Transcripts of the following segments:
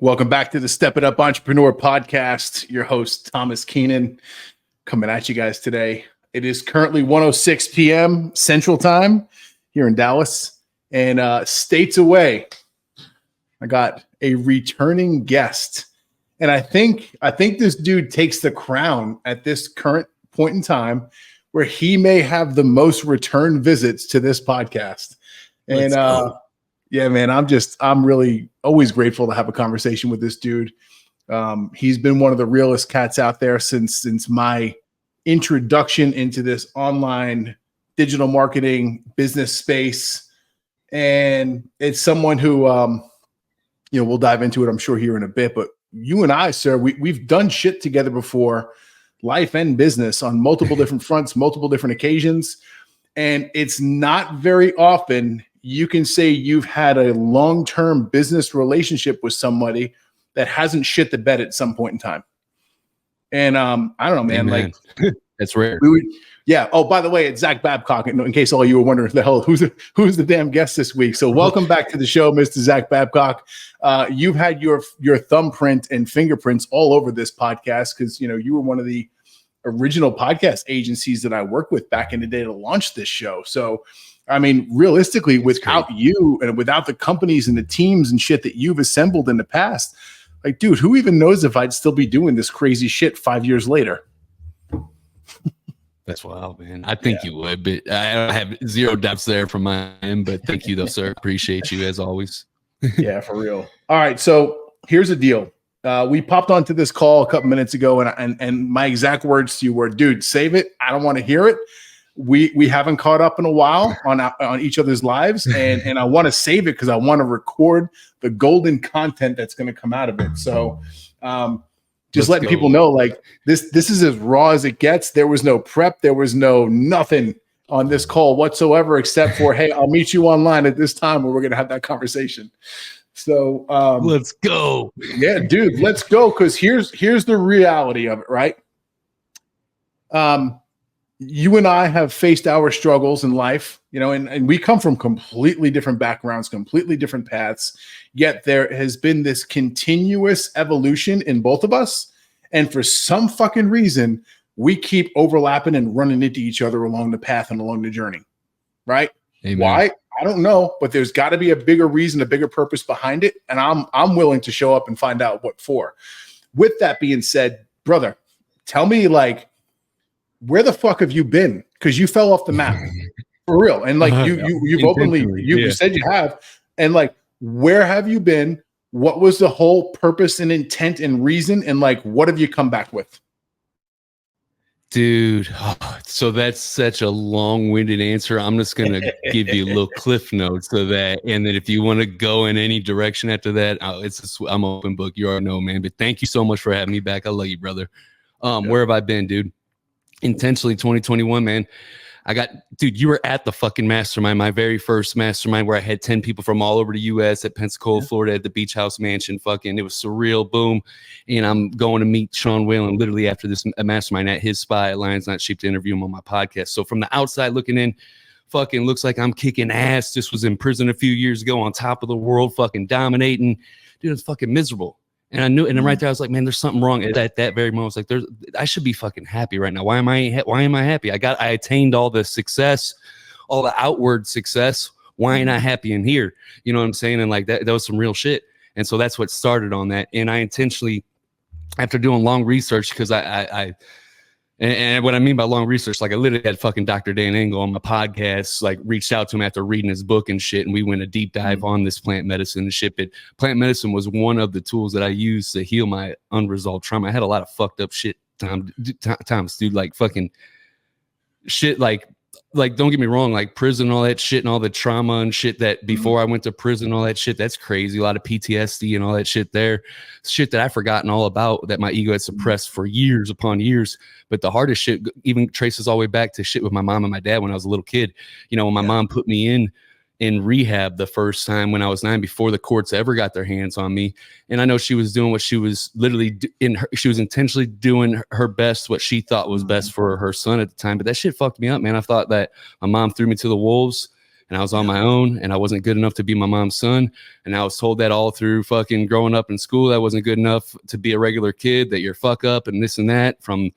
Welcome back to the Step It Up Entrepreneur Podcast. Your host, Tomas Keenan, coming at you guys today. It is currently 1:06 p.m. Central Time here in Dallas, and states away. I got a returning guest, and I think this dude takes the crown at this current point in time, where he may have the most return visits to this podcast. And yeah, man, I'm really always grateful to have a conversation with this dude. He's been one of the realest cats out there since my introduction into this online digital marketing business space. And it's someone who, we'll dive into it, I'm sure, here in a bit. But you and I, sir, we've done shit together before, life and business, on multiple different fronts, multiple different occasions. And it's not very often you can say you've had a long-term business relationship with somebody that hasn't shit the bed at some point in time. And I don't know, man. Amen. Like that's rare. Yeah. Oh, by the way, it's Zach Babcock. In case all you were wondering, the hell who's the damn guest this week? So welcome back to the show, Mr. Zach Babcock. You've had your thumbprint and fingerprints all over this podcast because you were one of the original podcast agencies that I worked with back in the day to launch this show. So I mean, realistically, without you and without the companies and the teams and shit that you've assembled in the past, like, dude, who even knows if I'd still be doing this crazy shit 5 years later? That's wild, man. I think you would, but I have zero doubts there from my end. But thank you, though, sir. Appreciate you as always. Yeah, for real. All right, so here's the deal. We popped onto this call a couple minutes ago, and my exact words to you were, "Dude, save it. I don't want to hear it. We haven't caught up in a while on each other's lives, and I want to save it because I want to record the golden content that's going to come out of it." So just letting people know, like, this is as raw as it gets. There was no prep. There was nothing on this call whatsoever except for, hey, I'll meet you online at this time where we're going to have that conversation. So let's go. Yeah, dude, let's go. Because here's the reality of it, right? You and I have faced our struggles in life, and we come from completely different backgrounds, completely different paths, yet there has been this continuous evolution in both of us. And for some fucking reason, we keep overlapping and running into each other along the path and along the journey, right? Amen. Why? I don't know, but there's got to be a bigger reason, a bigger purpose behind it. And I'm willing to show up and find out what for. With that being said, brother, tell me, like, where the fuck have you been? Because you fell off the map for real. And like you've openly, you said you have. And like, where have you been? What was the whole purpose and intent and reason? And like, what have you come back with? Dude, so that's such a long-winded answer. I'm just going to give you a little cliff notes of that. And then if you want to go in any direction after that, I'm open book. You already know, man. But thank you so much for having me back. I love you, brother. Where have I been, dude? Intentionally 2021, man. Dude, you were at the fucking mastermind, my very first mastermind, where I had 10 people from all over the US at Pensacola, Florida, at the Beach House Mansion. Fucking, it was surreal. Boom. And I'm going to meet Sean Whalen literally after this mastermind at his spa at Lions Not Sheep to interview him on my podcast. So from the outside looking in, fucking looks like I'm kicking ass. Just was in prison a few years ago, on top of the world, fucking dominating. Dude, it's fucking miserable. And I knew, and then right there, I was like, man, there's something wrong. At that very moment, I was like, I should be fucking happy right now. Why am I happy? I attained all the success, all the outward success. Why ain't I happy in here? You know what I'm saying? And like that was some real shit. And so that's what started on that. And I intentionally, after doing long research, because and what I mean by long research, like I literally had fucking Dr. Dan Engel on my podcast, like reached out to him after reading his book and shit. And we went a deep dive on this plant medicine and shit. But plant medicine was one of the tools that I used to heal my unresolved trauma. I had a lot of fucked up shit times, dude, like fucking shit, like don't get me wrong, like prison, all that shit and all the trauma and shit that before I went to prison, all that shit, that's crazy. A lot of PTSD and all that shit there, shit that I've forgotten all about, that my ego had suppressed for years upon years. But the hardest shit even traces all the way back to shit with my mom and my dad when I was a little kid. When my mom put me in rehab the first time when I was 9, before the courts ever got their hands on me. And I know she was doing what she was literally she was intentionally doing her best, what she thought was best for her son at the time. But that shit fucked me up, man. I thought that my mom threw me to the wolves and I was on my own, and I wasn't good enough to be my mom's son. And I was told that all through fucking growing up in school, I wasn't good enough to be a regular kid, that you're fuck up and this and that from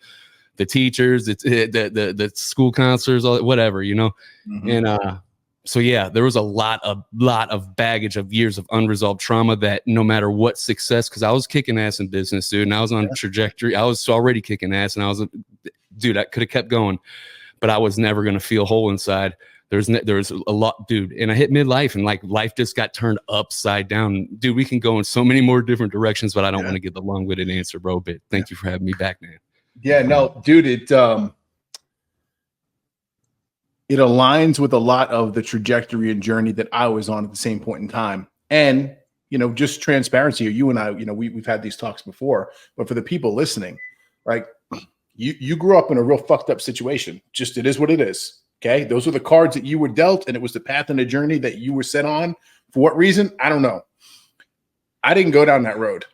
the teachers, the school counselors, all whatever, you know. And so yeah, there was a lot of baggage of years of unresolved trauma that no matter what success, because I was kicking ass in business, dude, and I was on a trajectory. I was already kicking ass, and I could have kept going, but I was never going to feel whole inside. There was a lot, dude, and I hit midlife, and like life just got turned upside down. Dude, we can go in so many more different directions, but I don't want to give the long-winded answer, bro. But thank you for having me back, man. Yeah, no, dude, it aligns with a lot of the trajectory and journey that I was on at the same point in time. And, you know, just transparency, you and I, you know, we've had these talks before, but for the people listening, like you grew up in a real fucked up situation. Just, it is what it is. Okay. Those are the cards that you were dealt, and it was the path and the journey that you were set on. For what reason? I don't know. I didn't go down that road.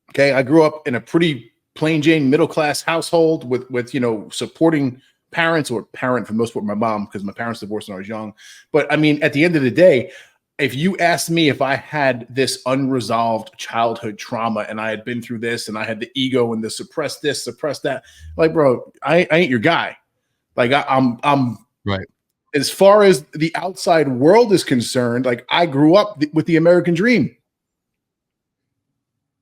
Okay. I grew up in a pretty plain Jane middle-class household with, you know, supporting parents, or parent for the most part, my mom, because my parents divorced when I was young. But I mean, at the end of the day, if you asked me if I had this unresolved childhood trauma and I had been through this and I had the ego and the suppress this, suppress that, like, bro, I ain't your guy. Like I'm right. As far as the outside world is concerned, like I grew up with the American dream.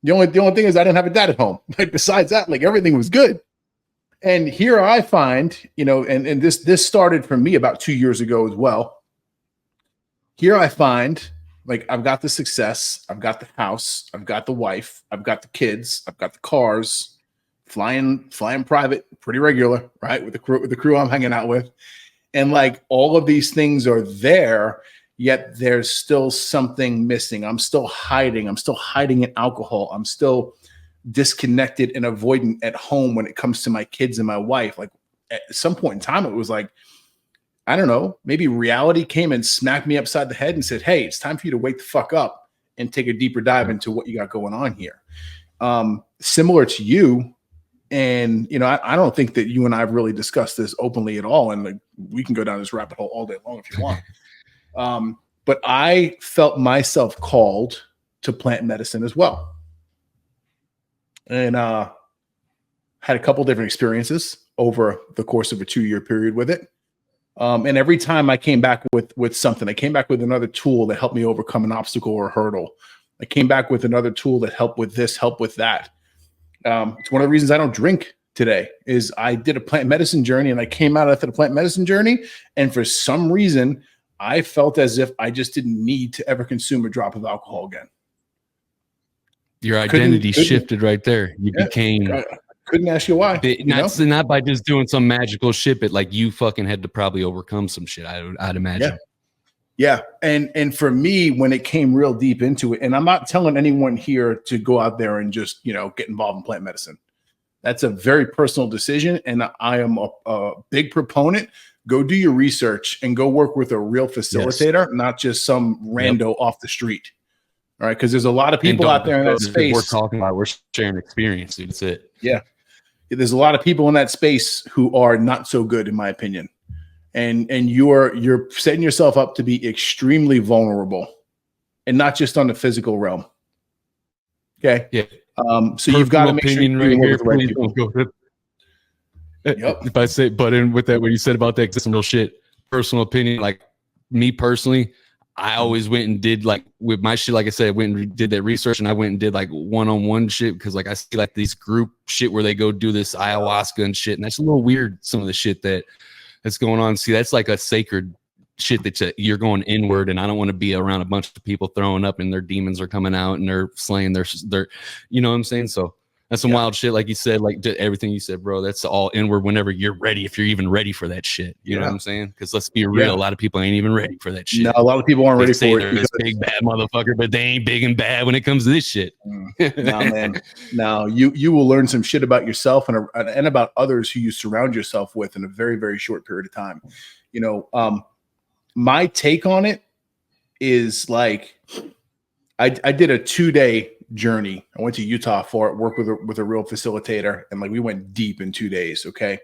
The only thing is I didn't have a dad at home. Like besides that, like everything was good. And here I find, you know, and this started for me about 2 years ago as well. Here I find, like, I've got the success, I've got the house, I've got the wife, I've got the kids, I've got the cars, flying private, pretty regular, right? With the crew I'm hanging out with. And like all of these things are there, yet there's still something missing. I'm still hiding in alcohol. I'm still disconnected and avoidant at home when it comes to my kids and my wife. Like at some point in time, it was like, I don't know, maybe reality came and smacked me upside the head and said, hey, it's time for you to wake the fuck up and take a deeper dive into what you got going on here. Similar to you. And, you know, I don't think that you and I have really discussed this openly at all. And like, we can go down this rabbit hole all day long if you want. But I felt myself called to plant medicine as well. And had a couple different experiences over the course of a 2-year period with it. And every time I came back with something, I came back with another tool that helped me overcome an obstacle or a hurdle. I came back with another tool that helped with this, help with that. It's one of the reasons I don't drink today is I did a plant medicine journey, and I came out after the plant medicine journey. And for some reason, I felt as if I just didn't need to ever consume a drop of alcohol again. Your identity shifted right there. You became. I couldn't ask you why. Not by just doing some magical shit, but like you fucking had to probably overcome some shit. I'd imagine. Yeah. And for me, when it came real deep into it, and I'm not telling anyone here to go out there and just, you know, get involved in plant medicine. That's a very personal decision. And I am a big proponent. Go do your research and go work with a real facilitator, not just some rando off the street. All right. Because there's a lot of people out there in that space. We're talking about, we're sharing experience. Dude. That's it. Yeah. There's a lot of people in that space who are not so good, in my opinion. And you're setting yourself up to be extremely vulnerable, and not just on the physical realm. Okay. Yeah. So you've got to make sure you're right with the right people. If I say, but in with that, what you said about that, some real shit, personal opinion, like me personally, I always went and did like with my shit, like I said, I went and did that research, and I went and did like one-on-one shit, because like I see like these group shit where they go do this ayahuasca and shit, and that's a little weird, some of the shit that's going on. See, that's like a sacred shit that you're going inward, and I don't want to be around a bunch of people throwing up and their demons are coming out and they're slaying their you know what I'm saying? So that's some wild shit, like you said, like everything you said, bro. That's all inward whenever you're ready, if you're even ready for that shit. You know what I'm saying? Because let's be real, a lot of people ain't even ready for that shit. No, a lot of people aren't ready for it. They're this big bad motherfucker, but they ain't big and bad when it comes to this shit. No, man. No, you will learn some shit about yourself and about others who you surround yourself with in a very, very short period of time. You know, my take on it is like, I did a 2-day journey. I went to Utah for it, worked with a real facilitator, and like we went deep in 2 days. Okay.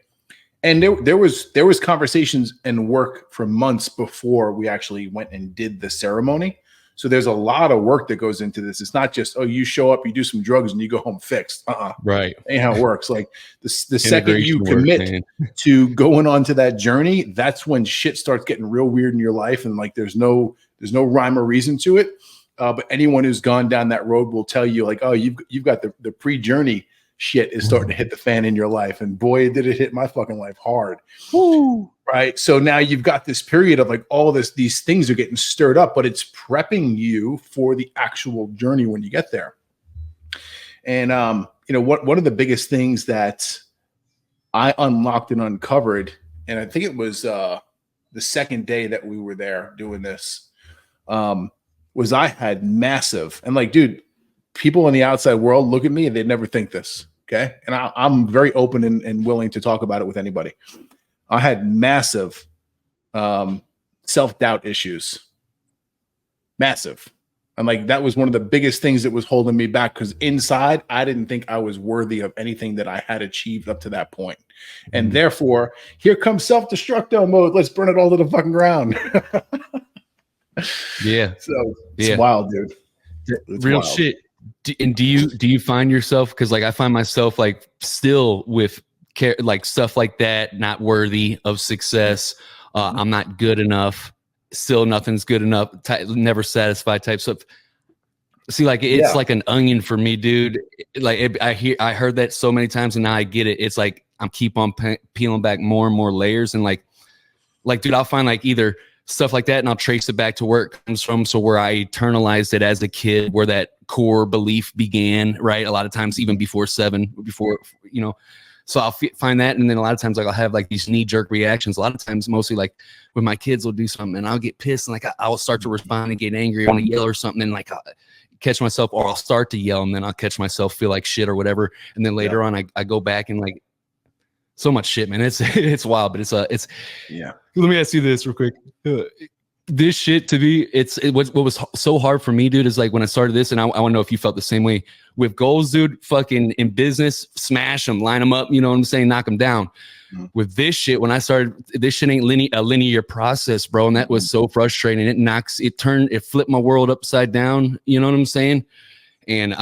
And there was conversations and work for months before we actually went and did the ceremony. So there's a lot of work that goes into this. It's not just, oh, you show up, you do some drugs, and you go home fixed. Right. Ain't how it works. Like the second you commit to going on to that journey, that's when shit starts getting real weird in your life, and like there's no rhyme or reason to it. But anyone who's gone down that road will tell you, like, oh, you've got the pre-journey shit is starting to hit the fan in your life, and boy, did it hit my fucking life hard. Woo. Right. So now you've got this period of like all these things are getting stirred up, but it's prepping you for the actual journey when you get there. And one of the biggest things that I unlocked and uncovered, and I think it was the second day that we were there doing this, was I had massive, and like, dude, people in the outside world look at me and they never think this. Okay. And I'm very open and willing to talk about it with anybody. I had massive self-doubt issues. Massive. And like, that was one of the biggest things that was holding me back, because inside I didn't think I was worthy of anything that I had achieved up to that point. And therefore, here comes self-destructo mode. Let's burn it all to the fucking ground. Yeah. So it's wild, dude. It's real wild. Shit. And do you find yourself, because like I find myself like still with like stuff like that, not worthy of success, I'm not good enough, still nothing's good enough, never satisfied type stuff. See, like it's like an onion for me, dude. Like I heard that so many times, and now I get it. It's like I'm keep on peeling back more and more layers, and like dude, I'll find like either stuff like that, and I'll trace it back to where it comes from. So where I internalized it as a kid, where that core belief began, right? A lot of times, even before 7, so I'll find that. And then a lot of times, like I'll have like these knee jerk reactions. A lot of times, mostly like when my kids will do something and I'll get pissed, and like I'll start to respond and get angry, I want to yell or something. And like I'll catch myself, or I'll start to yell, and then I'll catch myself feel like shit or whatever. And then later on, I go back and like, so much shit, man. It's wild, but it's Let me ask you this real quick. This shit to me, what was so hard for me, dude, is like when I started this, and I want to know if you felt the same way with goals, dude. Fucking in business, smash them, line them up. You know what I'm saying? Knock them down. With this shit, when I started, this shit ain't a linear process, bro, and that was so frustrating. It flipped my world upside down. You know what I'm saying? And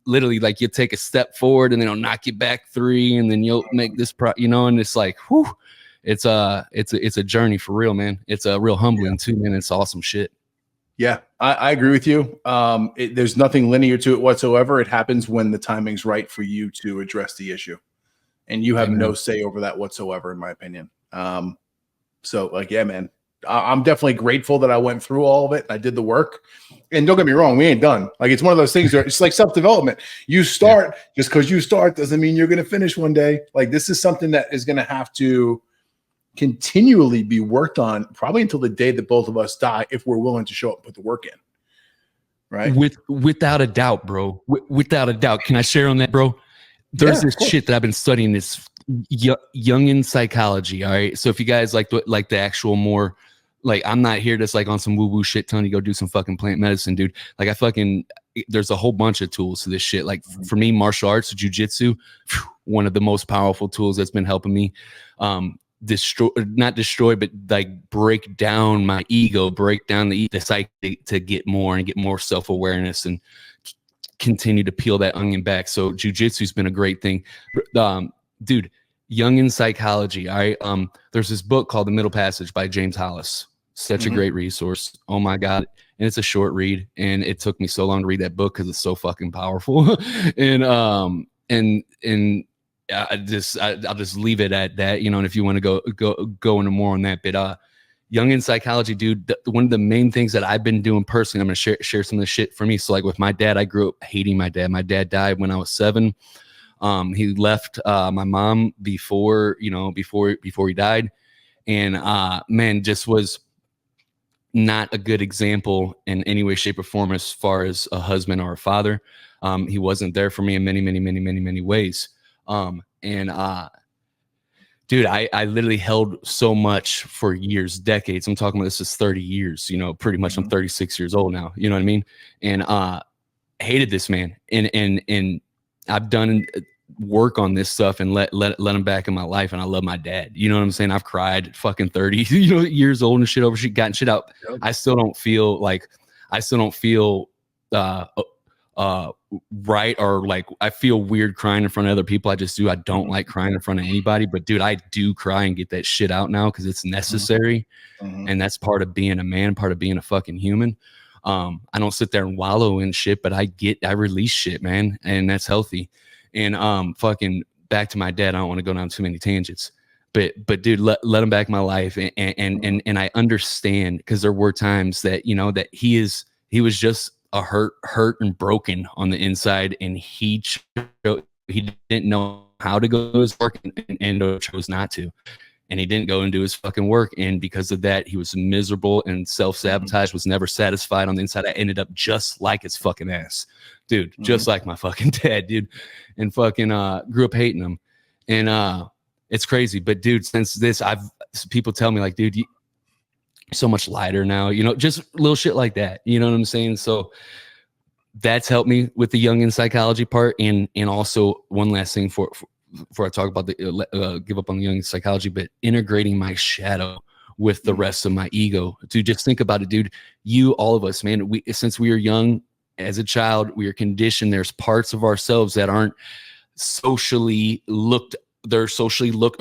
literally, like, you take a step forward, and then it'll knock you back 3, and then you'll make this and it's like, whew, it's a journey for real, man. It's a real humbling too, man. It's awesome shit. Yeah, I agree with you. There's nothing linear to it whatsoever. It happens when the timing's right for you to address the issue, and you have no say over that whatsoever, in my opinion. So like, yeah, man, I'm definitely grateful that I went through all of it. I did the work. And don't get me wrong, we ain't done. Like, it's one of those things where it's like self-development. You start, just because you start doesn't mean you're going to finish one day. Like, this is something that is going to have to continually be worked on, probably until the day that both of us die, if we're willing to show up and put the work in. Right. Without a doubt, bro. Without a doubt. Can I share on that, bro? There's this shit that I've been studying, this Jungian psychology. All right. So if you guys like the actual more, like, I'm not here just like on some woo-woo shit telling you go do some fucking plant medicine, dude. Like, there's a whole bunch of tools to this shit. Like, for me, martial arts, jiu-jitsu, one of the most powerful tools that's been helping me not destroy, but like break down my ego, break down the psyche to get more self-awareness and continue to peel that onion back. So jiu-jitsu's been a great thing. Dude, Jungian psychology. There's this book called The Middle Passage by James Hollis. Such a great resource. Oh my God. And it's a short read, and it took me so long to read that book because it's so fucking powerful. and I'll just leave it at that, and if you want to go into more on that, but Jungian psychology, dude, one of the main things that I've been doing personally, I'm going to share some of the shit for me. So like with my dad, I grew up hating my dad. My dad died when I was 7. He left my mom before he died, and man, just was not a good example in any way, shape, or form as far as a husband or a father. He wasn't there for me in many ways. Dude, I literally held so much for years, decades. I'm talking about this is 30 years, pretty much. I'm 36 years old now. You know what I mean? And hated this man. And I've done work on this stuff and let him back in my life. And I love my dad. You know what I'm saying? I've cried at fucking 30, years old and shit over shit, gotten shit out. Yep. I still don't feel right, or like I feel weird crying in front of other people. I just do. I don't like crying in front of anybody, but dude, I do cry and get that shit out now because it's necessary. And that's part of being a man, part of being a fucking human. I don't sit there and wallow in shit, but I release shit, man, and that's healthy. And fucking back to my dad. I don't want to go down too many tangents, but dude, let him back in my life, and I understand, because there were times that that he was just a hurt and broken on the inside, and he didn't know how to go to his work and chose not to. And he didn't go and do his fucking work. And because of that, he was miserable and self-sabotage, was never satisfied on the inside. I ended up just like his fucking ass, dude, just like my fucking dad, dude. And fucking grew up hating him. And it's crazy. But dude, since this, people tell me like, dude, you're so much lighter now, just little shit like that. You know what I'm saying? So that's helped me with the Jungian psychology part. And also one last thing before I talk about the give up on the Jungian psychology, but integrating my shadow with the rest of my ego. Dude, just think about it, dude. All of us, man, since we were young, as a child, we are conditioned. There's parts of ourselves that aren't socially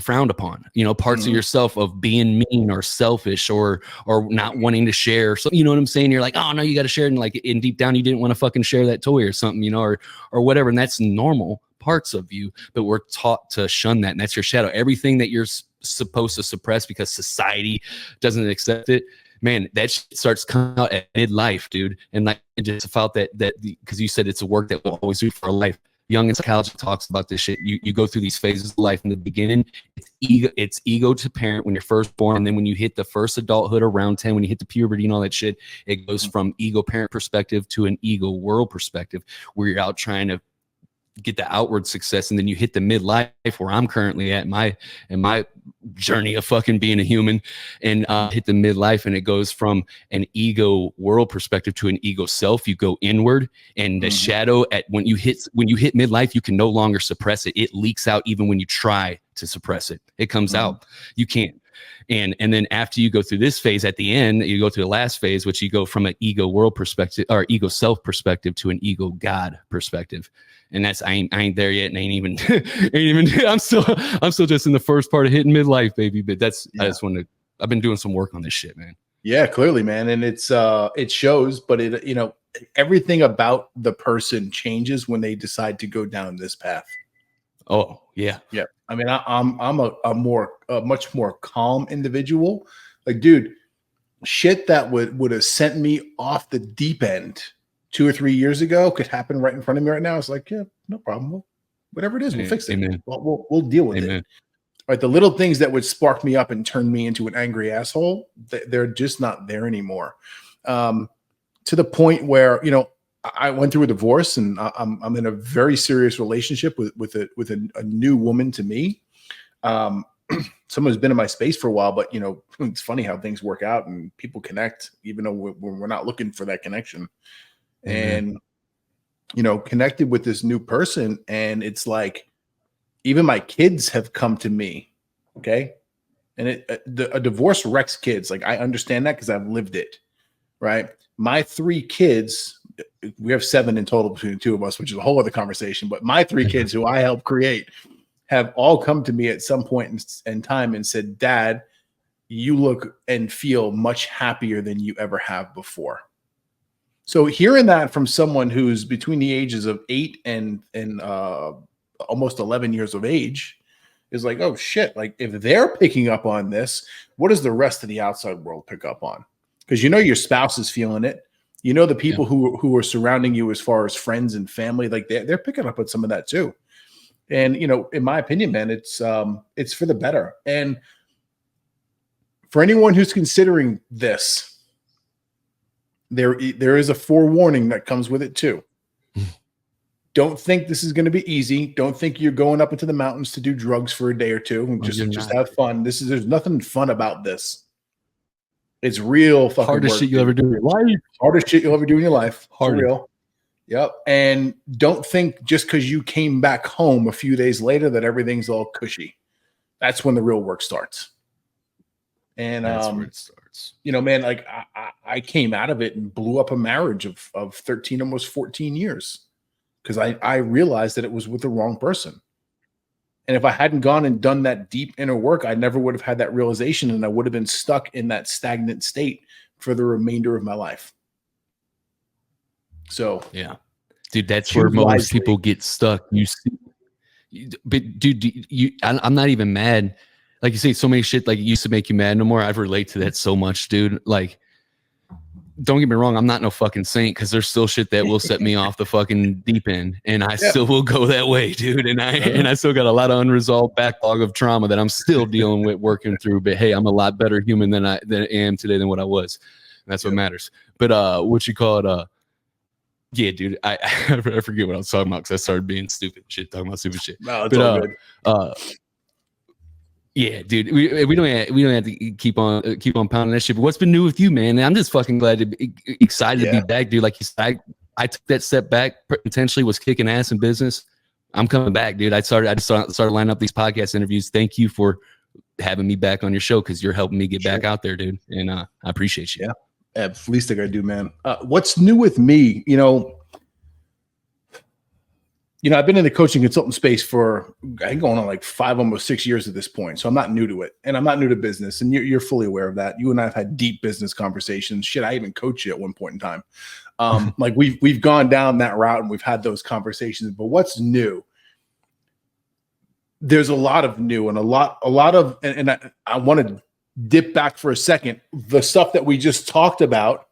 frowned upon, parts of yourself of being mean or selfish or not wanting to share. So, you know what I'm saying? You're like, oh no, you got to share it. And like in deep down, you didn't want to fucking share that toy or something, or whatever. And that's normal parts of you, but we're taught to shun that. And that's your shadow. Everything that you're supposed to suppress because society doesn't accept it, man, that shit starts coming out at midlife, dude. And like, just felt that because you said it's a work that we'll always do for our life. Jungian psychology talks about this shit. You go through these phases of life. In the beginning, it's ego to parent when you're first born, and then when you hit the first adulthood around 10, when you hit the puberty and all that shit, it goes from ego parent perspective to an ego world perspective, where you're out trying to get the outward success. And then you hit the midlife, where I'm currently at in my journey of fucking being a human, and hit the midlife, and it goes from an ego world perspective to an ego self. You go inward, and the shadow when you hit midlife, you can no longer suppress it. It leaks out. Even when you try to suppress it, it comes out. You can't. And then after you go through this phase, at the end, you go to the last phase, which you go from an ego world perspective or ego self perspective to an ego God perspective. And that's, I ain't there yet, and ain't even I'm still just in the first part of hitting midlife, baby. But that's, I've been doing some work on this shit, man. Yeah, clearly, man. And it shows, but everything about the person changes when they decide to go down this path. Oh yeah. Yeah. I mean, I'm a much more calm individual. Like, dude, shit that would have sent me off the deep end 2 or 3 years ago could happen right in front of me right now. It's like, yeah, no problem. Whatever it is, we'll fix it. We'll deal with it. Right. The little things that would spark me up and turn me into an angry asshole, they're just not there anymore. To the point where, I went through a divorce, and I'm in a very serious relationship with a new woman to me. Someone who's been in my space for a while, but it's funny how things work out and people connect, even though we're not looking for that connection. And connected with this new person, and it's like even my kids have come to me. Okay, and a divorce wrecks kids. Like, I understand that because I've lived it. Right, my 3 kids. We have 7 in total between the two of us, which is a whole other conversation. But my 3 kids, who I helped create, have all come to me at some point in time and said, "Dad, you look and feel much happier than you ever have before." So hearing that from someone who's between the ages of 8 and almost 11 years of age is like, oh shit! Like, if they're picking up on this, what does the rest of the outside world pick up on? Because your spouse is feeling it. The people who are surrounding you as far as friends and family, like they're picking up on some of that too. And in my opinion, man, it's for the better. And for anyone who's considering this, there is a forewarning that comes with it too. Don't think this is going to be easy. Don't think you're going up into the mountains to do drugs for a day or two and just have fun. There's nothing fun about this. It's real fucking hardest work, shit you'll ever do in your life. Hardest shit you'll ever do in your life. For real. Yep. And don't think just because you came back home a few days later that everything's all cushy. That's when the real work starts. And That's where it starts. you know, man, like I came out of it and blew up a marriage of 13, almost 14 years because I realized that it was with the wrong person. And if I hadn't gone and done that deep inner work, I never would have had that realization, and I would have been stuck in that stagnant state for the remainder of my life. So, yeah, dude, that's where most people get stuck. You see, but dude, I'm not even mad. Like you say, so many shit like it used to make you mad no more. I relate to that so much, dude. Like, don't get me wrong, I'm not no fucking saint because there's still shit that will set me off the fucking deep end, and I still will go that way, dude. And I still got a lot of unresolved backlog of trauma that I'm still dealing with, working through. But hey, I'm a lot better human than I am today than what I was. And that's what matters. But what you call it? Yeah, dude, I forget what I was talking about because I started being talking about stupid shit. No, it's all good. Yeah, dude, we don't have to keep on pounding that shit. But what's been new with you, man? I'm just fucking glad to be excited to be back, dude. Like you said, I took that step back intentionally, was kicking ass in business. I'm coming back, dude. I just started lining up these podcast interviews. Thank you for having me back on your show because you're helping me get back out there, dude. And I appreciate you. Yeah, at least I gotta do, man. What's new with me? You know, I've been in the coaching consultant space for I think going on like 5, almost 6 years at this point. So I'm not new to it, and I'm not new to business. And you're fully aware of that. You and I have had deep business conversations. Shit, I even coached you at one point in time. Like we've gone down that route and we've had those conversations. But what's new? There's a lot of new and a lot of, and I want to dip back for a second. The stuff that we just talked about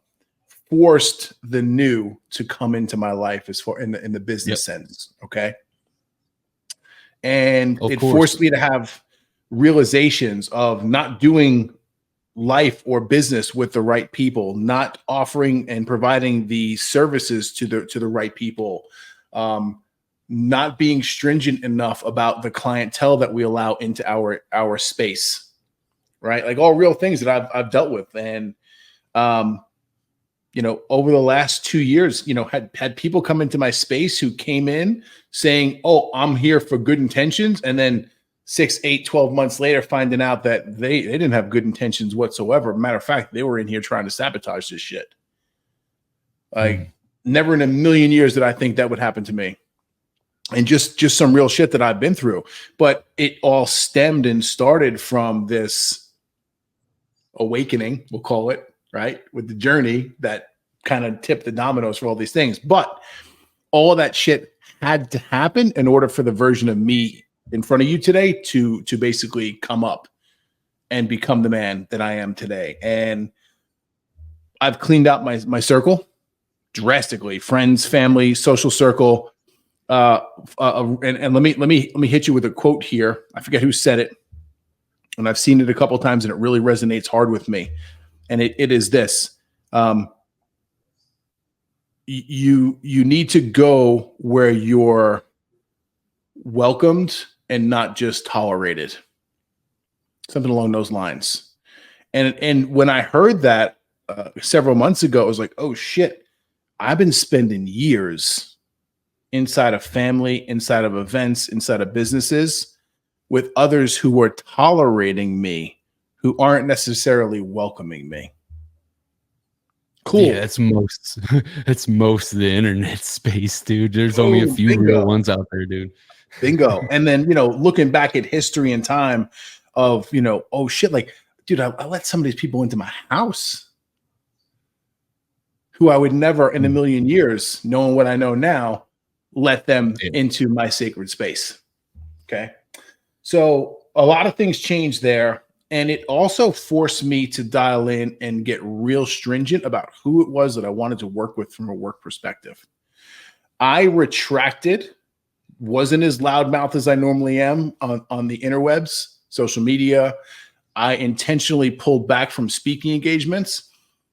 forced the new to come into my life as far in the business sense. Okay. And it forced me to have realizations of not doing life or business with the right people, not offering and providing the services to the right people, not being stringent enough about the clientele that we allow into our space, right? Like all real things that I've dealt with. And, over the last 2 years, had people come into my space who came in saying, "Oh, I'm here for good intentions." And then 6, 8, 12 months later, finding out that they didn't have good intentions whatsoever. Matter of fact, they were in here trying to sabotage this shit. Like never in a million years did I think that would happen to me. And just some real shit that I've been through. But it all stemmed and started from this awakening, we'll call it, right? With the journey that kind of tipped the dominoes for all these things. But all of that shit had to happen in order for the version of me in front of you today to basically come up and become the man that I am today. And I've cleaned out my circle drastically, friends, family, social circle. And let me hit you with a quote here. I forget who said it, and I've seen it a couple of times, and it really resonates hard with me. And it is this: you need to go where you're welcomed and not just tolerated. Something along those lines. And when I heard that several months ago, I was like, oh shit! I've been spending years inside of family, inside of events, inside of businesses with others who are tolerating me, who aren't necessarily welcoming me. Cool. Yeah, it's most of the internet space, dude. There's only a few real ones out there, dude. Bingo. And then, looking back at history and time of, oh shit, like, dude, I let some of these people into my house who I would never in a million years, knowing what I know now, let them into my sacred space. Okay. So a lot of things changed there. And it also forced me to dial in and get real stringent about who it was that I wanted to work with from a work perspective. I retracted, wasn't as loudmouth as I normally am on the interwebs, social media. I intentionally pulled back from speaking engagements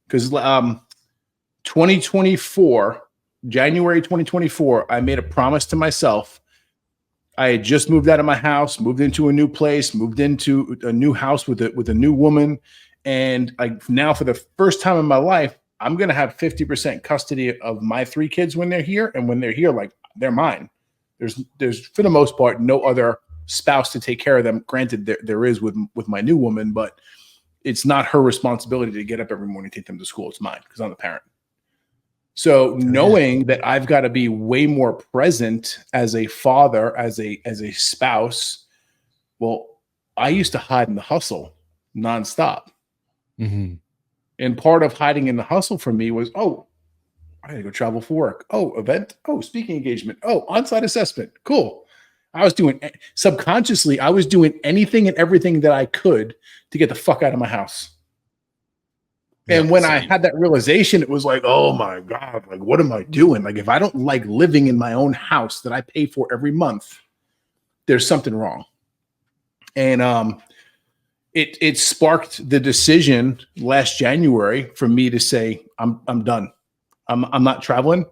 because 2024, January 2024, I made a promise to myself. I had just moved out of my house, moved into a new place, moved into a new house with a new woman. And now for the first time in my life, I'm going to have 50% custody of my 3 kids when they're here. And when they're here, like, they're mine. There's for the most part, no other spouse to take care of them. Granted, there is with my new woman, but it's not her responsibility to get up every morning, take them to school. It's mine because I'm the parent. So knowing that I've got to be way more present as a father, as a spouse, well, I used to hide in the hustle nonstop. Mm-hmm. And part of hiding in the hustle for me was, oh, I gotta go travel for work. Oh, event. Oh, speaking engagement. Oh, on-site assessment. Cool. I was doing subconsciously, I was doing anything and everything that I could to get the fuck out of my house. And when I had that realization, it was like, oh my God, like, what am I doing? Like, if I don't like living in my own house that I pay for every month, there's something wrong. And it sparked the decision last January for me to say, I'm done. I'm not traveling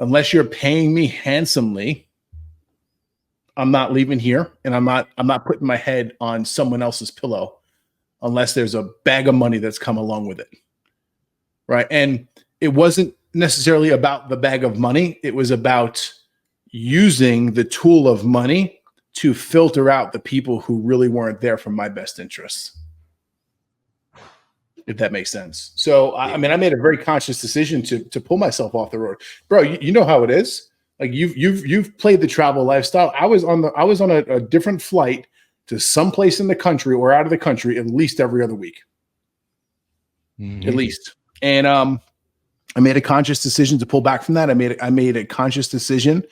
unless you're paying me handsomely. I'm not leaving here, and I'm not putting my head on someone else's pillow unless there's a bag of money that's come along with it. Right. And it wasn't necessarily about the bag of money. It was about using the tool of money to filter out the people who really weren't there for my best interests. If that makes sense. So, I mean, I made a very conscious decision to pull myself off the road, bro. You know how it is. Like you've played the travel lifestyle. I was on a different flight to someplace in the country or out of the country at least every other week, at least. And I made a conscious decision to pull back from that. I made a conscious decision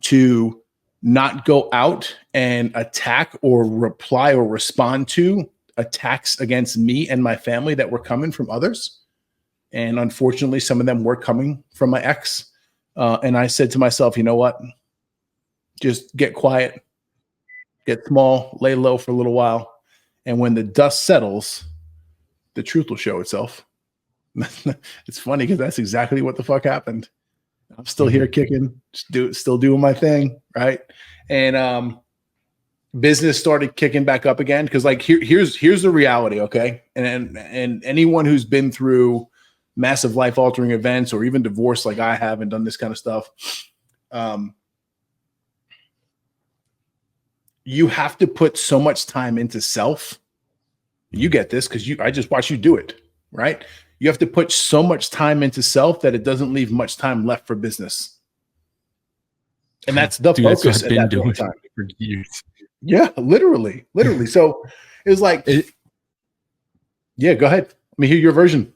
to not go out and attack or reply or respond to attacks against me and my family that were coming from others. And unfortunately, some of them were coming from my ex. And I said to myself, you know what? Just get quiet, get small, lay low for a little while. And when the dust settles, the truth will show itself. It's funny because that's exactly what the fuck happened. I'm still here kicking, still doing my thing. Right. And, business started kicking back up again. Cause like, here's the reality. Okay. And anyone who's been through massive life altering events or even divorce, like I have and done this kind of stuff. You have to put so much time into self. You get this. Cause I just watch you do it. Right. You have to put so much time into self that it doesn't leave much time left for business. And that's the focus at that point in time. For years. Yeah, literally. So it was like, yeah, go ahead. Let me hear your version.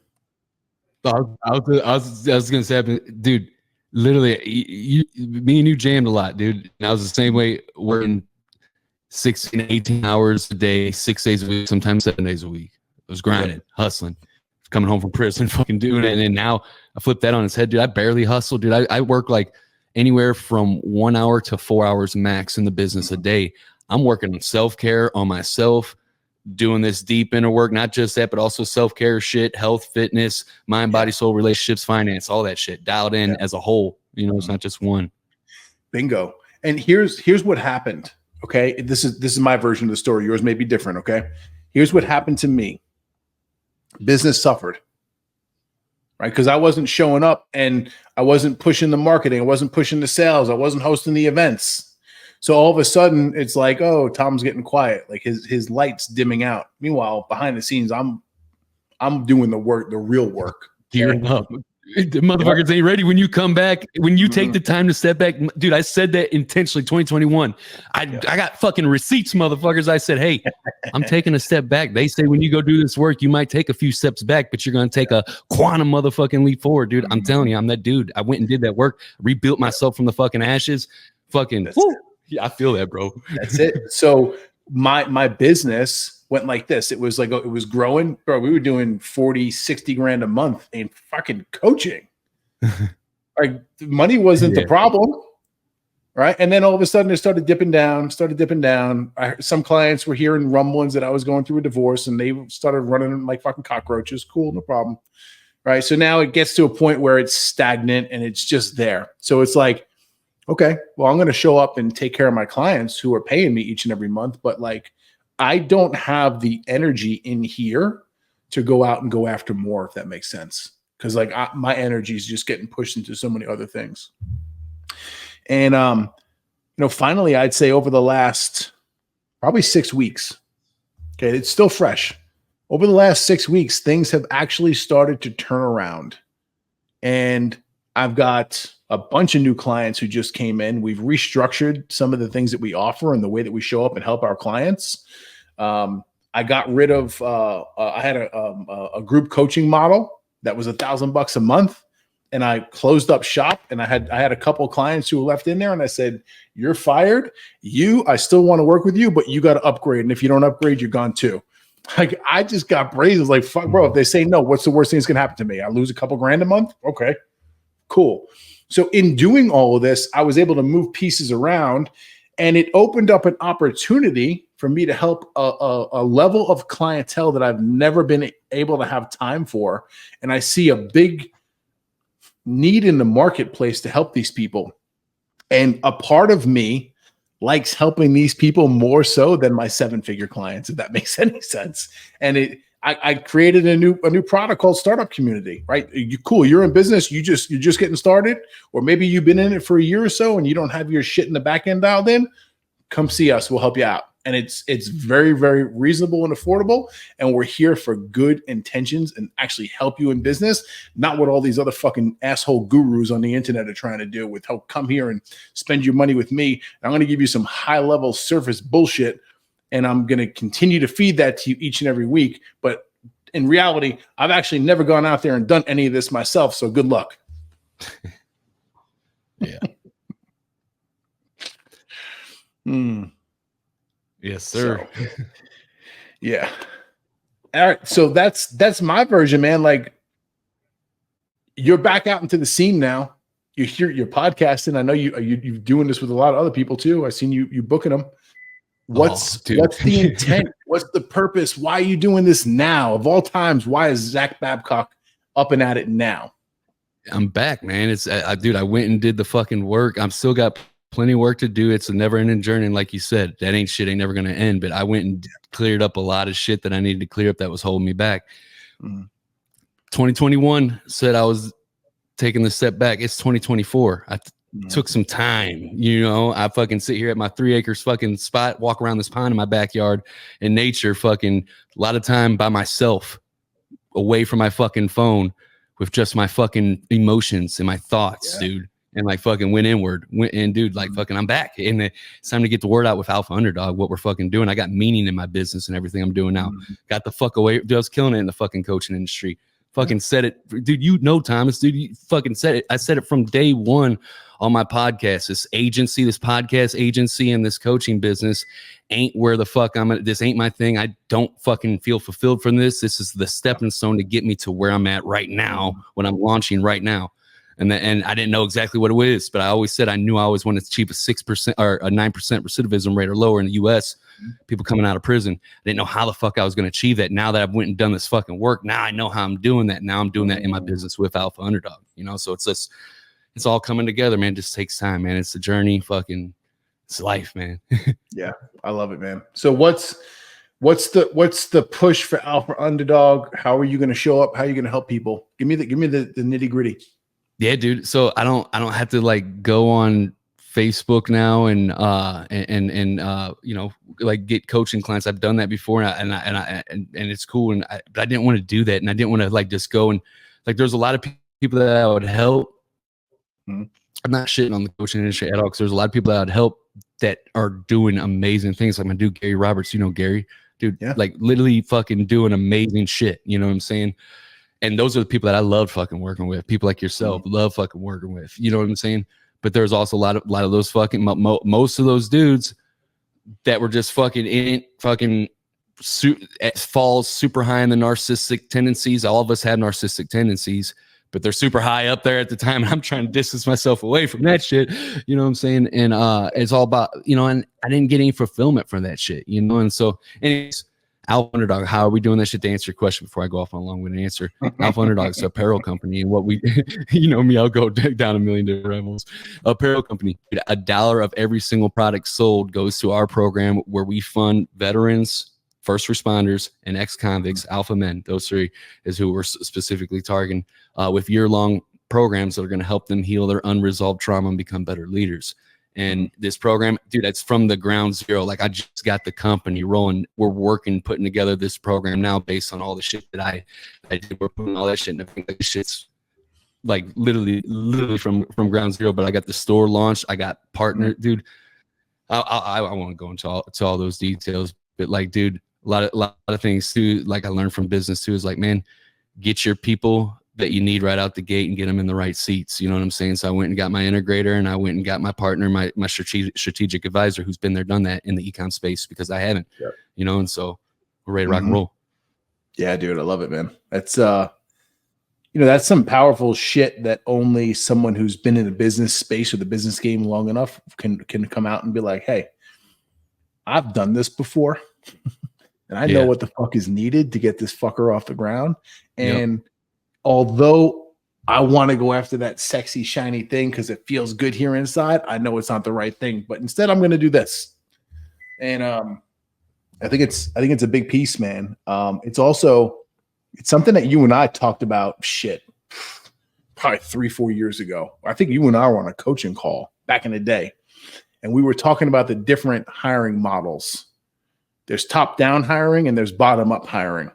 I was gonna say, dude, literally, me and you jammed a lot, dude. And I was the same way, working 16, 18 hours a day, 6 days a week, sometimes 7 days a week. I was grinding, hustling, coming home from prison, fucking doing it. And then now I flip that on its head, dude. I barely hustle, dude. I work like anywhere from 1 hour to 4 hours max in the business a day. I'm working on self-care, on myself, doing this deep inner work, not just that, but also self-care shit, health, fitness, mind, body, soul, relationships, finance, all that shit dialed in as a whole. You know, it's not just one. Bingo. And here's what happened. Okay. This is my version of the story. Yours may be different. Okay. Here's what happened to me. Business suffered. Right. Because I wasn't showing up and I wasn't pushing the marketing. I wasn't pushing the sales. I wasn't hosting the events. So all of a sudden it's like, oh, Tom's getting quiet. Like his light's dimming out. Meanwhile, behind the scenes, I'm doing the work, the real work. Gearing up. The motherfuckers ain't ready when you come back. When you take the time to step back, dude, I said that intentionally. 2021. I got fucking receipts, motherfuckers. I said, hey, I'm taking a step back. They say when you go do this work, you might take a few steps back, but you're gonna take a quantum motherfucking leap forward, dude. I'm telling you, I'm that dude. I went and did that work, rebuilt myself from the fucking ashes. Fucking yeah, I feel that, bro. That's it. So my business went like this. It was like, it was growing, bro. We were doing 40, 60 grand a month in fucking coaching. Like money wasn't the problem. Right. And then all of a sudden it started dipping down. Some clients were hearing rumblings that I was going through a divorce and they started running like fucking cockroaches. Cool. No problem. Right. So now it gets to a point where it's stagnant and it's just there. So it's like, okay, well, I'm going to show up and take care of my clients who are paying me each and every month. But like, I don't have the energy in here to go out and go after more, if that makes sense. because like my energy is just getting pushed into so many other things. And finally, I'd say over the last probably 6 weeks, okay, it's still fresh. Over the last 6 weeks, things have actually started to turn around. And I've got a bunch of new clients who just came in. We've restructured some of the things that we offer and the way that we show up and help our clients. I got rid of, I had a group coaching model that was $1,000 a month. And I closed up shop, and I had a couple of clients who were left in there, and I said, "You're fired. I still want to work with you, but you got to upgrade. And if you don't upgrade, you're gone too." Like, I just got brazen. Like, fuck, bro. If they say no, what's the worst thing that's gonna happen to me? I lose a couple grand a month. Okay, cool. So in doing all of this, I was able to move pieces around, and it opened up an opportunity for me to help a level of clientele that I've never been able to have time for. And I see a big need in the marketplace to help these people. And a part of me likes helping these people more so than my 7-figure clients, if that makes any sense. And I created a new product called Startup Community, right? You're in business, you're just getting started, or maybe you've been in it for a year or so and you don't have your shit in the back end dialed in. Come see us, we'll help you out. And it's very, very reasonable and affordable. And we're here for good intentions and actually help you in business, not what all these other fucking asshole gurus on the internet are trying to do with how come here and spend your money with me. And I'm going to give you some high level surface bullshit. And I'm going to continue to feed that to you each and every week. But in reality, I've actually never gone out there and done any of this myself. So good luck. Yeah. Yes, sir. So, yeah. All right. So that's my version, man. Like, you're back out into the scene now. You're podcasting. I know you're doing this with a lot of other people too. I've seen you booking them. What's the intent? What's the purpose? Why are you doing this now? Of all times, why is Zach Babcock up and at it now? I'm back, man. Dude, I went and did the fucking work. I'm still got plenty of work to do. It's a never-ending journey. And like you said, that ain't never going to end. But I went and cleared up a lot of shit that I needed to clear up that was holding me back. 2021 said I was taking the step back. It's 2024. I took some time. I fucking sit here at my 3 acres fucking spot, walk around this pond in my backyard in nature, fucking a lot of time by myself, away from my fucking phone, with just my fucking emotions and my thoughts, dude. And like fucking went inward, dude, like fucking I'm back. And it's time to get the word out with Alpha Underdog, what we're fucking doing. I got meaning in my business and everything I'm doing now. Got the fuck away. Dude, I was killing it in the fucking coaching industry. Fucking said it. Dude, Thomas, dude, you fucking said it. I said it from day one on my podcast. This agency, this podcast agency and this coaching business ain't where the fuck I'm at. This ain't my thing. I don't fucking feel fulfilled from this. This is the stepping stone to get me to where I'm at right now when I'm launching right now. And I didn't know exactly what it is, but I always said I knew I always wanted to achieve a 6% or a 9% recidivism rate or lower in the U.S. People coming out of prison. I didn't know how the fuck I was going to achieve that. Now that I've went and done this fucking work, now I know how I'm doing that. Now I'm doing that in my business with Alpha Underdog. So it's all coming together, man. It just takes time, man. It's a journey. Fucking, it's life, man. Yeah, I love it, man. So what's the push for Alpha Underdog? How are you going to show up? How are you going to help people? Give me the nitty gritty. Yeah, dude. So I don't have to like go on Facebook now and like get coaching clients. I've done that before, and it's cool. But I didn't want to do that, and I didn't want to like just go and like. There's a lot of people that I would help. I'm not shitting on the coaching industry at all, because there's a lot of people that I would help that are doing amazing things. Like my dude Gary Roberts, Gary, dude, like literally fucking doing amazing shit. You know what I'm saying? And those are the people that I love fucking working with. People like yourself, love fucking working with. You know what I'm saying? But there's also a lot of those fucking most of those dudes that were just fucking falls super high in the narcissistic tendencies. All of us had narcissistic tendencies, but they're super high up there at the time. And I'm trying to distance myself away from that shit. You know what I'm saying? And it's all about, and I didn't get any fulfillment from that shit, And so anyways, Alpha Underdog, how are we doing that shit? To answer your question before I go off on a long-winded answer, Alpha Underdog is an apparel company, and what we, me, I'll go down a million different levels. Apparel company, $1 of every single product sold goes to our program where we fund veterans first responders, and ex-convicts, alpha men. Those three is who we're specifically targeting with year-long programs that are going to help them heal their unresolved trauma and become better leaders. And this program, dude, that's from the ground zero. Like, I just got the company rolling. We're working, putting together this program now based on all the shit that I did. We're putting all that shit in. I think like shit's like literally from ground zero. But I got the store launched. I got partner, dude. I won't go into all those details, but like, dude, a lot of things too. Like I learned from business too is like, man, get your people that you need right out the gate and get them in the right seats. You know what I'm saying? So I went and got my integrator, and I went and got my partner, my strategic advisor, who's been there, done that in the econ space, because I haven't, you know, and so we're ready to rock and roll. Yeah, dude. I love it, man. That's, you know, that's some powerful shit that only someone who's been in the business space or the business game long enough can come out and be like, hey, I've done this before and I know what the fuck is needed to get this fucker off the ground. And although I want to go after that sexy, shiny thing because it feels good here inside, I know it's not the right thing, but instead I'm going to do this. And I think it's a big piece, man. It's something that you and I talked about probably 3-4 years ago. I think you and I were on a coaching call back in the day, and we were talking about the different hiring models. There's top-down hiring and there's bottom-up hiring,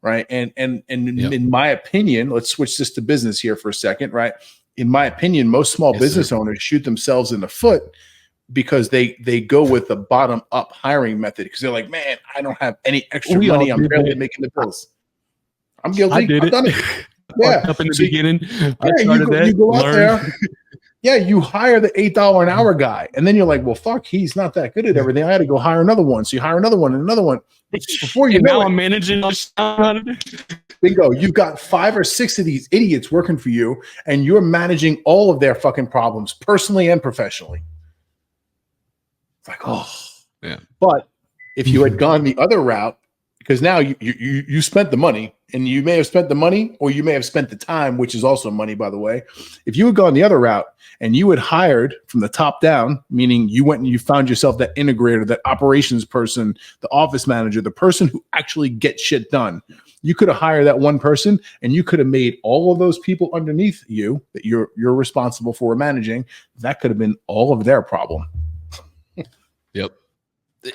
right? And in my opinion, let's switch this to business here for a second, right? In my opinion, most small business owners shoot themselves in the foot because they go with the bottom-up hiring method because they're like, man, I don't have any extra money. I'm barely making the bills. I'm guilty. I did I've done it. Yeah. Up in the beginning. You go out there. Yeah, you hire the $8 an hour guy, and then you're like, well, fuck, he's not that good at everything. I had to go hire another one. So you hire another one and another one. Before you know now it, I'm managing. Bingo, you've got 5 or 6 of these idiots working for you, and you're managing all of their fucking problems, personally and professionally. It's like, oh, yeah. But if you had gone the other route, because now you spent the money, and you may have spent the money or you may have spent the time, which is also money, by the way. If you had gone the other route and you had hired from the top down, meaning you went and you found yourself that integrator, that operations person, the office manager, the person who actually gets shit done, you could have hired that one person and you could have made all of those people underneath you that you're responsible for managing. That could have been all of their problem. Yep.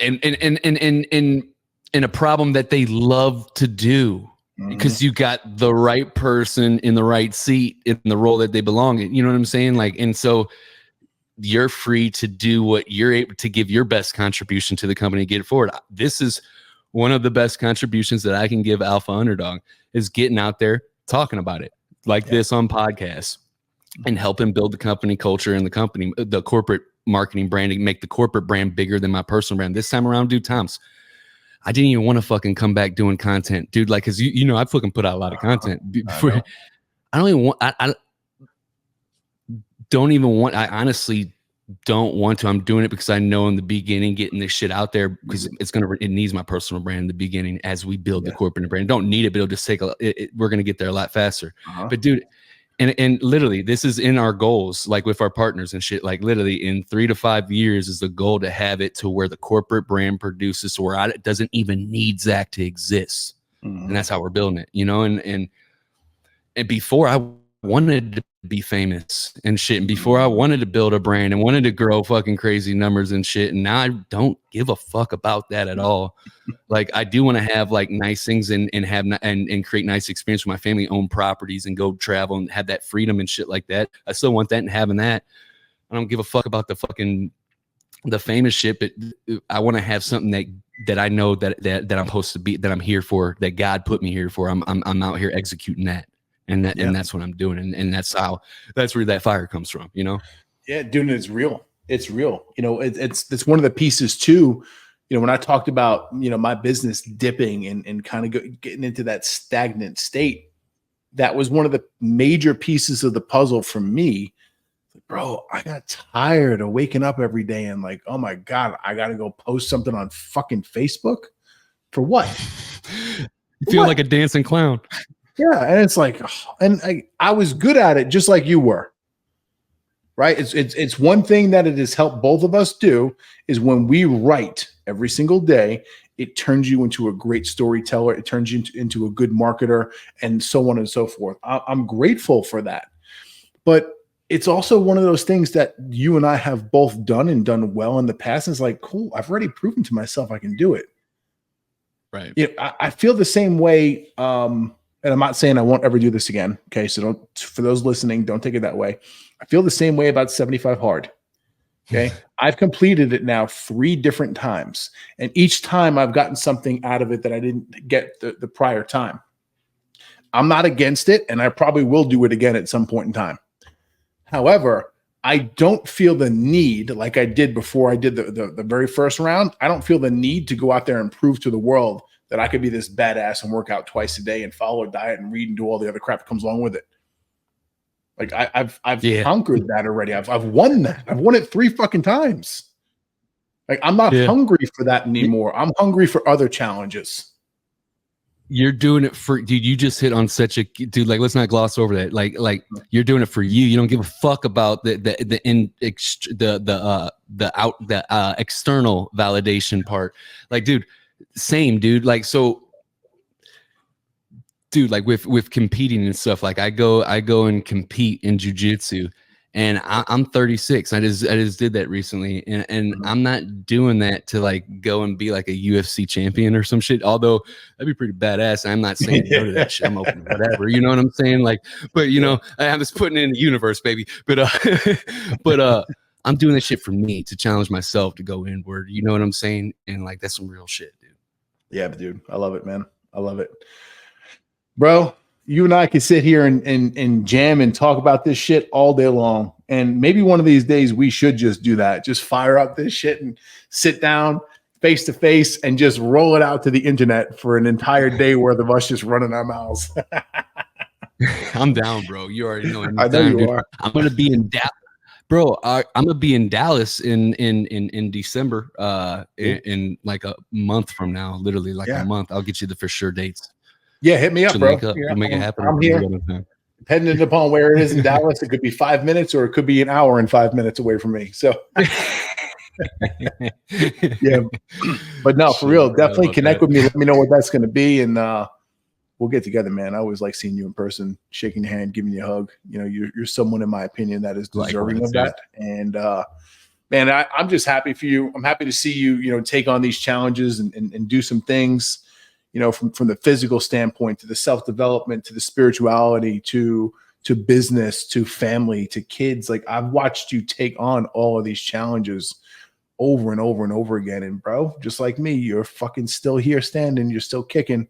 And a problem that they love to do because you got the right person in the right seat in the role that they belong in. You know what I'm saying? Like, and so you're free to do what you're able to, give your best contribution to the company, get it forward. This is one of the best contributions that I can give Alpha Underdog, is getting out there, talking about it like this on podcasts and helping build the company culture and the company, the corporate marketing branding, make the corporate brand bigger than my personal brand. This time around, dude, Tom's, I didn't even want to fucking come back doing content, dude. Like, cause you know, I fucking put out a lot of content before. I don't even want, I don't even want, I honestly don't want to. I'm doing it because I know in the beginning, getting this shit out there, because it needs my personal brand in the beginning as we build the corporate brand. Don't need it, but it'll just take we're going to get there a lot faster. But dude, and literally this is in our goals, like with our partners and shit, like literally in 3 to 5 years is the goal to have it to where the corporate brand produces, so where it doesn't even need Zach to exist. And that's how we're building it, you know? And before I wanted to be famous and shit, and before I wanted to build a brand and wanted to grow fucking crazy numbers and shit, and now I don't give a fuck about that at all. Like, I do want to have like nice things and have and create nice experience with my family, own properties and go travel and have that freedom and shit like that. I still want that, and having that, I don't give a fuck about the famous shit, but I want to have something that I know that I'm supposed to be, that I'm here for, that God put me here for. I'm out here executing that. And that's what I'm doing. And that's where that fire comes from, you know? Yeah, dude, it's real. It's real. You know, it's one of the pieces too. You know, when I talked about, you know, my business dipping and kind of getting into that stagnant state, that was one of the major pieces of the puzzle for me. Bro, I got tired of waking up every day and like, oh my God, I got to go post something on fucking Facebook for what? You feel like a dancing clown. Yeah, and it's like, and I was good at it just like you were, right? It's one thing that it has helped both of us do is when we write every single day, it turns you into a great storyteller. It turns you into a good marketer, and so on and so forth. I'm grateful for that. But it's also one of those things that you and I have both done and done well in the past. It's like, cool, I've already proven to myself I can do it. Right. You know, I feel the same way. And I'm not saying I won't ever do this again. Okay. So for those listening, don't take it that way. I feel the same way about 75 hard. Okay. I've completed it now 3 different times. And each time I've gotten something out of it that I didn't get the prior time. I'm not against it. And I probably will do it again at some point in time. However, I don't feel the need, like I did before I did the very first round. I don't feel the need to go out there and prove to the world that I could be this badass and work out twice a day and follow a diet and read and do all the other crap that comes along with it. Like I've conquered that already. I've won that. I've won it 3 fucking times. Like I'm not hungry for that anymore. I'm hungry for other challenges. You're doing it for, dude. You just hit on such a, dude. Like, let's not gloss over that. Like you're doing it for you. You don't give a fuck about the external validation part. Like, dude, same, dude. Like, so, dude, like with competing and stuff. Like, I go and compete in jiu-jitsu. And I'm 36. I just did that recently, and I'm not doing that to like go and be like a UFC champion or some shit. Although that'd be pretty badass. I'm not saying no to that shit. I'm open to whatever. You know what I'm saying? Like, but you know, I'm just putting it in the universe, baby. But I'm doing this shit for me to challenge myself to go inward. You know what I'm saying? And like that's some real shit, dude. Yeah, dude. I love it, man. I love it, bro. You and I could sit here and jam and talk about this shit all day long. And maybe one of these days we should just do that. Just fire up this shit and sit down face to face and just roll it out to the internet for an entire day worth of us just running our mouths. I'm down, bro. You already know. I know you are. I'm going to be in Dallas. Bro, I'm going to be in Dallas in December, in like a month from now, literally like a month. I'll get you the for sure dates. Yeah, hit me up, bro. We'll make it happen. I'm here. Depending upon where it is in Dallas, it could be 5 minutes or it could be an hour and 5 minutes away from me. So, yeah. But no, for real, definitely connect with me. Let me know what that's going to be, and we'll get together, man. I always like seeing you in person, shaking your hand, giving you a hug. You know, you're someone, in my opinion, that is deserving of that. And man, I'm just happy for you. I'm happy to see you, you know, take on these challenges and do some things. You know, from the physical standpoint to the self-development to the spirituality to business to family to kids. Like I've watched you take on all of these challenges over and over and over again. And bro, just like me, you're fucking still here standing, you're still kicking,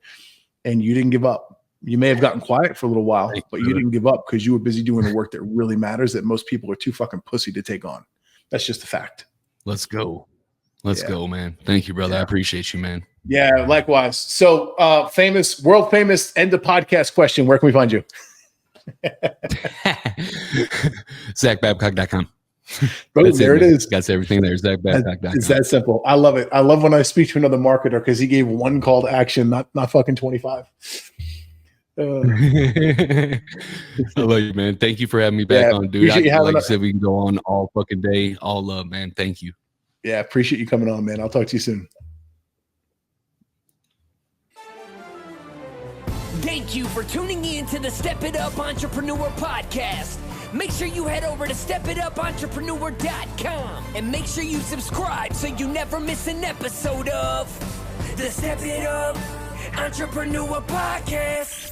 and you didn't give up. You may have gotten quiet for a little while, but you didn't give up because you were busy doing the work that really matters that most people are too fucking pussy to take on. That's just a fact. Let's go. Let's go, man. Thank you, brother. I appreciate you, man. Yeah, likewise. So world famous end of podcast question. Where can we find you? ZachBabcock.com. Bro, there it is. Got everything there. ZachBabcock.com. It's that simple. I love it. I love when I speak to another marketer because he gave one call to action, not fucking 25. I love you, man. Thank you for having me back on, dude. Like you said, we can go on all fucking day. All love, man. Thank you. Yeah, appreciate you coming on, man. I'll talk to you soon. Thank you for tuning in to the Step It Up Entrepreneur Podcast. Make sure you head over to stepitupentrepreneur.com and make sure you subscribe so you never miss an episode of the Step It Up Entrepreneur Podcast.